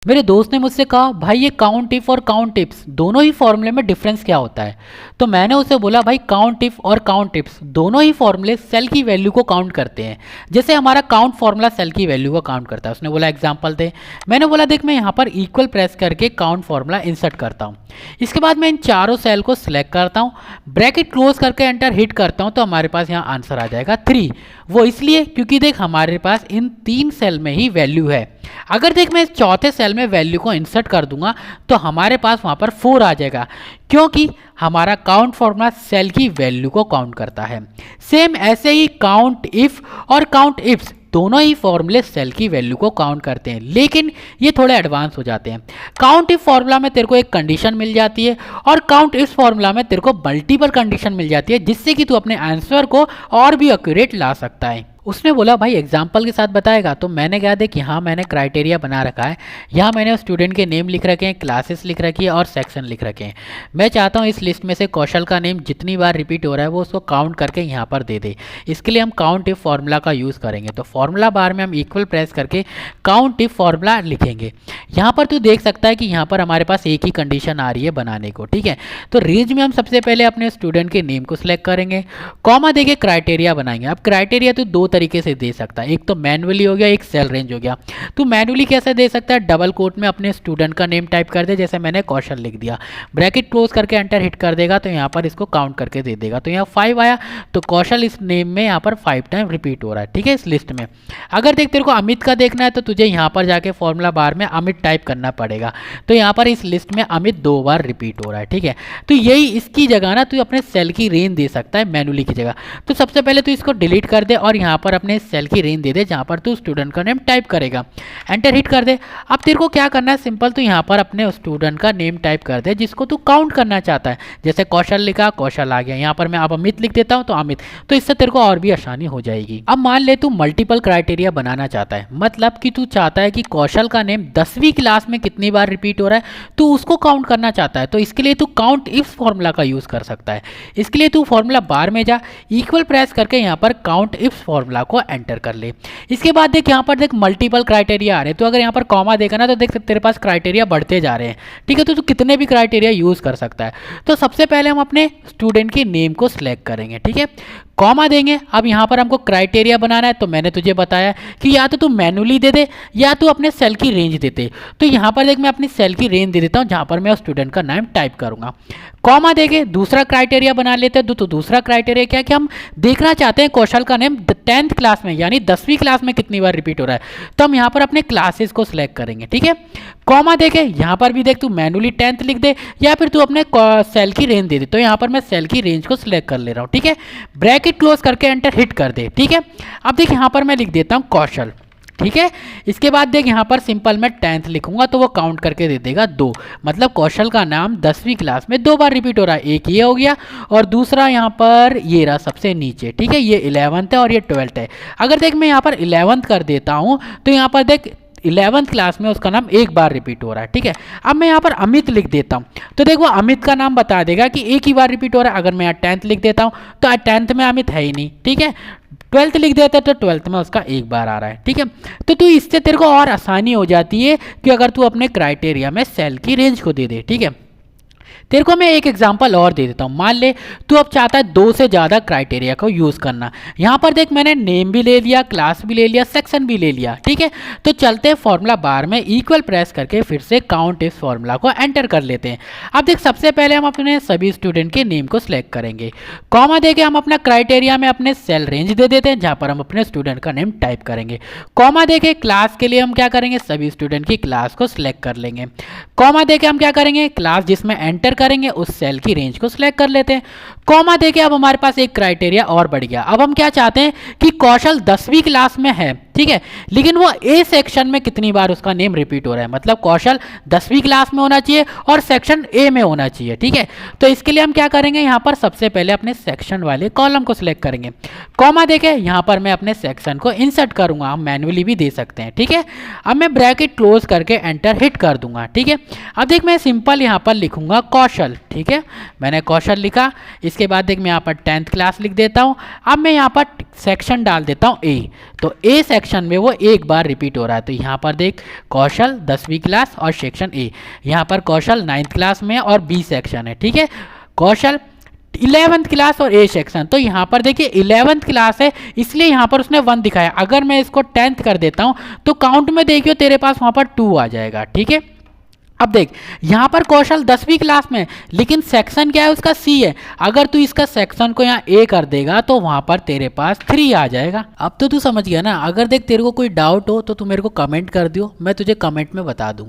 मेरे दोस्त ने मुझसे कहा भाई ये काउंट इफ और काउंट टिप्स दोनों ही फॉर्मूले में डिफरेंस क्या होता है। तो मैंने उसे बोला भाई काउंट इफ और काउंट टिप्स दोनों ही फॉर्मूले सेल की वैल्यू को काउंट करते हैं। जैसे हमारा काउंट फॉर्मूला सेल की वैल्यू को काउंट करता है। उसने बोला एग्जांपल दे। मैंने बोला देख मैं यहाँ पर इक्वल प्रेस करके काउंट फॉर्मूला इंसर्ट करता हूँ। इसके बाद मैं इन चारों सेल को सिलेक्ट करता हूँ, ब्रैकेट क्लोज करके एंटर हिट करता हूँ तो हमारे पास यहाँ आंसर आ जाएगा 3। वो इसलिए क्योंकि देख हमारे पास इन 3 सेल में ही वैल्यू है। अगर देख मैं इस चौथे सेल में वैल्यू को इंसर्ट कर दूंगा तो हमारे पास वहां पर 4 आ जाएगा, क्योंकि हमारा काउंट फॉर्मूला सेल की वैल्यू को काउंट करता है। सेम ऐसे ही काउंट इफ और काउंट इफ्स दोनों ही फॉर्मूले सेल की वैल्यू को काउंट करते हैं, लेकिन ये थोड़े एडवांस हो जाते हैं। काउंट इफ फॉर्मूला में तेरे को एक कंडीशन मिल जाती है और काउंट इफ फॉर्मूला में तेरे को मल्टीपल कंडीशन मिल जाती है, जिससे कि तू अपने आंसर को और भी एक्यूरेट ला सकता है। उसने बोला भाई एग्जाम्पल के साथ बताएगा। तो मैंने क्या देख यहाँ मैंने क्राइटेरिया बना रखा है। यहाँ मैंने स्टूडेंट के नेम लिख रखे हैं, क्लासेस लिख रखी है और सेक्शन लिख रखे हैं। मैं चाहता हूँ इस लिस्ट में से कौशल का नेम जितनी बार रिपीट हो रहा है वो उसको काउंट करके यहाँ पर दे दे। इसके लिए हम काउंट इफ फॉर्मूला का यूज़ करेंगे। तो फॉर्मूला बार में हम इक्वल प्रेस करके काउंट इफ फॉर्मूला लिखेंगे। यहाँ पर तू देख सकता है कि यहाँ पर हमारे पास एक ही कंडीशन आ रही है बनाने को, ठीक है। तो रेंज में हम सबसे पहले अपने स्टूडेंट के नेम को सिलेक्ट करेंगे, कॉमा देके क्राइटेरिया बनाएंगे। अब क्राइटेरिया तो दो तरीके से दे सकता है, एक तो मैनुअली हो गया, एक सेल रेंज हो गया। तो मैनुअली कैसे दे सकता है, डबल कोट में अपने स्टूडेंट का नेम टाइप कर दे, जैसे मैंने कौशल लिख दिया, ब्रैकेट क्लोज करके एंटर हिट कर देगा तो यहाँ पर इसको काउंट करके दे देगा। तो यहाँ 5 आया तो कौशल इस नेम में यहाँ पर 5 टाइम रिपीट हो रहा है, ठीक है, इस लिस्ट में। अगर देख तेरे को अमित का देखना है तो तुझे यहाँ पर जाके फॉर्मूला बार में अमित टाइप करना पड़ेगा। तो यहाँ पर इस लिस्ट में अमित 2 बार रिपीट हो रहा है, ठीक है। तो यही इसकी जगह ना तू अपने सेल की रेंज दे सकता है मैनुअली की जगह। तो सबसे पहले तू इसको डिलीट कर दे और यहाँ पर अपने सेल की रेंज दे दे जहाँ पर तू स्टूडेंट का नेम टाइप करेगा, एंटर हिट कर दे। अब तेरे को क्या करना है, सिंपल तू यहाँ पर अपने स्टूडेंट का नेम टाइप कर दे जिसको तू काउंट करना चाहता है। जैसे कौशल लिखा, कौशल आ गया। यहाँ पर मैं अब अमित लिख देता हूँ तो अमित। तो इससे तेरे को और भी आसानी हो जाएगी। अब मान ले तू मल्टीपल क्राइटेरिया बनाना चाहता है, मतलब कि तू चाहता है कि कौशल का नेम 10वीं क्लास में कितनी बार रिपीट हो रहा है तो उसको काउंट करना चाहता है। तो इसके लिए तू काउंट इफ फॉर्मूला का यूज कर सकता है। इसके लिए तू फॉर्मूला बार में जा, इक्वल प्रेस करके यहाँ पर काउंट इफ फॉर्मूला को एंटर कर ले। इसके बाद देख यहाँ पर देख मल्टीपल क्राइटेरिया आ रहे हैं। तो अगर यहाँ पर कॉमा देखा ना तो देख तेरे पास क्राइटेरिया बढ़ते जा रहे हैं, ठीक है। तो तू कितने भी क्राइटेरिया यूज कर सकता है। तो सबसे पहले हम अपने स्टूडेंट के नेम को सिलेक्ट करेंगे, ठीक है, कॉमा देंगे। अब यहाँ पर हमको क्राइटेरिया बनाना है तो मैंने तुझे बताया कि या तो तू मैनुअली दे दे या तू अपने सेल की रेंज दे दे। तो यहाँ पर देख मैं अपनी सेल की रेंज दे देता हूँ जहाँ पर मैं स्टूडेंट का नाम टाइप करूँगा। कॉमा देके दूसरा क्राइटेरिया बना लेते हैं। तो दूसरा क्राइटेरिया क्या है कि हम देखना चाहते हैं कौशल का नेम 10th क्लास में यानी 10वीं क्लास में कितनी बार रिपीट हो रहा है। तो हम यहाँ पर अपने क्लासेस को सिलेक्ट करेंगे, ठीक है। कॉमा देके यहाँ पर भी देख तू मैनुअली 10th लिख दे या फिर तू अपने सेल की रेंज दे दे। तो यहाँ पर मैं सेल की रेंज को सिलेक्ट कर ले रहा हूँ, ठीक है। ब्रैकेट क्लोज करके एंटर हिट कर दे, ठीक है। अब देख यहाँ पर मैं लिख देता हूँ कौशल, ठीक है। इसके बाद देख यहाँ पर सिंपल मैं 10th लिखूंगा तो वो काउंट करके दे देगा 2, मतलब कौशल का नाम 10वीं क्लास में 2 बार रिपीट हो रहा है। एक ये हो गया और दूसरा यहाँ पर ये रहा सबसे नीचे, ठीक है। ये 11th है और ये 12th है। अगर देख मैं यहाँ पर 11th कर देता हूँ तो यहाँ पर देख 11th क्लास में उसका नाम 1 बार रिपीट हो रहा है, ठीक है। अब मैं यहाँ पर अमित लिख देता हूँ तो देखो अमित का नाम बता देगा कि 1 ही बार रिपीट हो रहा है। अगर मैं यहाँ 10th लिख देता हूँ तो 10th में अमित है ही नहीं, ठीक है। 12th लिख देता है तो 12th में उसका 1 बार आ रहा है, ठीक है। तो तू इससे तेरे को और आसानी हो जाती है कि अगर तू अपने क्राइटेरिया में सेल की रेंज को दे दे, ठीक है। तेरे को मैं एक एग्जांपल और दे देता हूँ। मान ले तू अब चाहता है 2 से ज़्यादा क्राइटेरिया को यूज़ करना। यहाँ पर देख मैंने नेम भी ले लिया, क्लास भी ले लिया, सेक्शन भी ले लिया, ठीक है। तो चलते हैं फॉर्मूला बार में इक्वल प्रेस करके फिर से काउंट इस फॉर्मूला को एंटर कर लेते हैं। अब देख सबसे पहले हम अपने सभी स्टूडेंट के नेम को सिलेक्ट करेंगे, कॉमा देके हम अपना क्राइटेरिया में अपने सेल रेंज दे देते हैं जहाँ पर हम अपने स्टूडेंट का नेम टाइप करेंगे। कॉमा देके क्लास के लिए हम क्या करेंगे, सभी स्टूडेंट की क्लास को सिलेक्ट कर लेंगे। कॉमा देके हम क्या करेंगे, क्लास जिसमें एंटर करेंगे उस सेल की रेंज को सिलेक्ट कर लेते हैं। कॉमा देके अब हमारे पास एक क्राइटेरिया और बढ़ गया। अब हम क्या चाहते हैं कि कौशल 10वीं क्लास में है, ठीक है, लेकिन वो ए सेक्शन में कितनी बार उसका नेम रिपीट हो रहा है, मतलब कौशल 10वीं क्लास में होना चाहिए और सेक्शन ए में होना चाहिए, ठीक है। तो इसके लिए हम क्या करेंगे, यहाँ पर सबसे पहले अपने सेक्शन वाले कॉलम को सिलेक्ट करेंगे। कॉमा देके यहाँ पर मैं अपने सेक्शन को इंसर्ट करूंगा, हम मैनुअली भी दे सकते हैं, ठीक है। अब मैं ब्रैकेट क्लोज करके एंटर हिट कर दूंगा, ठीक है। अब देख मैं सिंपल यहाँ पर लिखूंगा कौशल, ठीक है। मैंने कौशल लिखा। इसके बाद देख मैं यहाँ पर 10th क्लास लिख देता हूँ। अब मैं यहाँ पर सेक्शन डाल देता हूँ ए, तो ए सेक्शन में वो एक बार रिपीट हो रहा है। तो यहाँ पर देख कौशल 10वीं क्लास और सेक्शन ए, यहाँ पर कौशल 9th क्लास में और बी सेक्शन है, ठीक है। कौशल 11th क्लास और ए सेक्शन, तो यहाँ पर देखिए 11th क्लास है इसलिए यहाँ पर उसने 1 दिखाया। अगर मैं इसको 10th कर देता हूँ तो काउंट में देखियो तेरे पास वहाँ पर 2 आ जाएगा, ठीक है। अब देख यहाँ पर कौशल 10वीं क्लास में, लेकिन सेक्शन क्या है उसका सी है। अगर तू इसका सेक्शन को यहाँ ए कर देगा तो वहाँ पर तेरे पास 3 आ जाएगा। अब तो तू समझ गया ना। अगर देख तेरे को कोई डाउट हो तो तू मेरे को कमेंट कर दियो, मैं तुझे कमेंट में बता दूंगा।